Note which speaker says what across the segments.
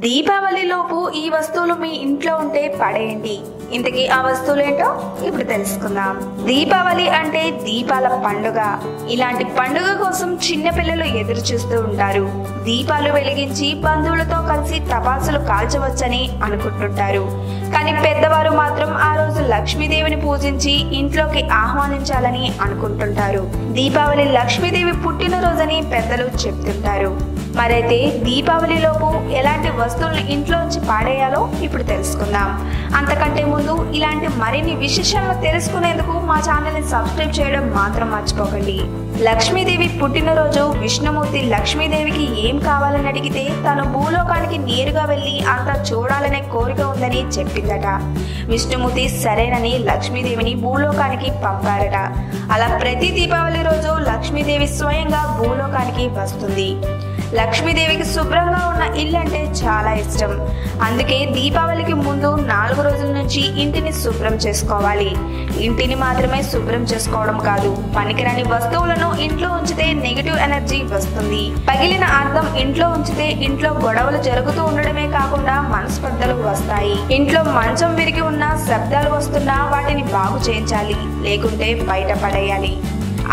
Speaker 1: దీపావళిలోపు ఈ వస్తువులు మీ ఇంట్లో ఉంటే పడేయండి. ఇంతకీ ఆ వస్తువులు ఏంటో ఇప్పుడు తెలుసుకుందాం. దీపావళి అంటే దీపాల పండుగ. ఇలాంటి పండుగ కోసం చిన్నపిల్లలు ఎదురు చూస్తూ ఉంటారు. దీపాలు వెలిగించి బంధువులతో కలిసి టపాసులు కాల్చవచ్చని అనుకుంటుంటారు. కానీ పెద్దవారు మాత్రం ఆ రోజు లక్ష్మీదేవిని పూజించి ఇంట్లోకి ఆహ్వానించాలని అనుకుంటుంటారు. దీపావళి లక్ష్మీదేవి పుట్టినరోజని పెద్దలు చెప్తుంటారు. మరైతే దీపావళిలోపు ఎలాంటి వస్తువులను ఇంట్లోంచి పాడేయాలో ఇప్పుడు తెలుసుకుందాం. అంతకంటే ముందు ఇలాంటి మరిన్ని విశేషాలను తెలుసుకునేందుకు మా ఛానల్ని సబ్స్క్రైబ్ చేయడం మాత్రం మర్చిపోకండి. లక్ష్మీదేవి పుట్టినరోజు విష్ణుమూర్తి లక్ష్మీదేవికి ఏం కావాలని అడిగితే తను భూలోకానికి నేరుగా వెళ్ళి అంతా చూడాలనే కోరిక ఉందని చెప్పిందట. విష్ణుమూర్తి సరేనని లక్ష్మీదేవిని భూలోకానికి పంపారట. అలా ప్రతి దీపావళి రోజు లక్ష్మీదేవి స్వయంగా భూలోకానికి వస్తుంది. లక్ష్మీదేవికి శుభ్రంగా ఉన్న ఇల్లు అంటే చాలా ఇష్టం. అందుకే దీపావళికి ముందు 4 రోజుల నుంచి ఇంటిని శుభ్రం చేసుకోవాలి. ఇంటిని మాత్రమే శుభ్రం చేసుకోవడం కాదు, పనికిరాని వస్తువులను ఇంట్లో ఉంచితే నెగిటివ్ ఎనర్జీ వస్తుంది. పగిలిన అద్దం ఇంట్లో ఉంచితే ఇంట్లో గొడవలు జరుగుతూ ఉండడమే కాకుండా మనస్పర్ధలు వస్తాయి. ఇంట్లో మంచం విరిగి ఉన్న శబ్దాలు వస్తున్నా వాటిని బాగు చేయించాలి, లేకుంటే బయట పడేయాలి.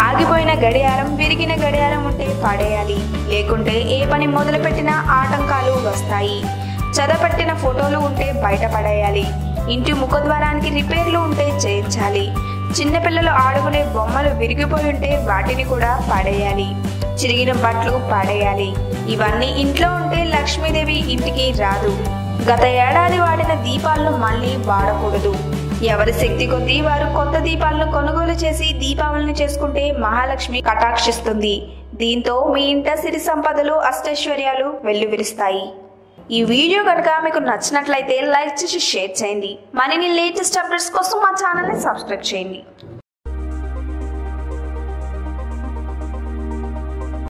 Speaker 1: ఆగిపోయిన గడియారం, విరిగిన గడియారం ఉంటే పడేయాలి, లేకుంటే ఏ పని మొదలుపెట్టినా ఆటంకాలు వస్తాయి. చదపట్టిన ఫోటోలు ఉంటే బయట పడేయాలి. ఇంటి ముఖద్వారానికి రిపేర్లు ఉంటే చేయించాలి. చిన్నపిల్లలు ఆడుకునే బొమ్మలు విరిగిపోయి ఉంటే వాటిని కూడా పడేయాలి. చిరిగిన బట్టలు పడేయాలి. ఇవన్నీ ఇంట్లో ఉంటే లక్ష్మీదేవి ఇంటికి రాదు. గత ఏడాది వాడిన దీపాలను మళ్ళీ వాడకూడదు. ఎవరి శక్తి కొద్దీ వారు కొత్త దీపాలను కొనుగోలు చేసి దీపావళిని చేసుకుంటే మహాలక్ష్మి కటాక్షిస్తుంది. దీంతో మీ ఇంట సిరి సంపదలు, అష్టైశ్వర్యాలు వెల్లువిరుస్తాయి. ఈ వీడియో కనుక మీకు నచ్చినట్లయితే లైక్ చేసి షేర్ చేయండి. మరిన్ని లేటెస్ట్ అప్డేట్స్ కోసం మా ఛానల్ని సబ్స్క్రైబ్ చేయండి.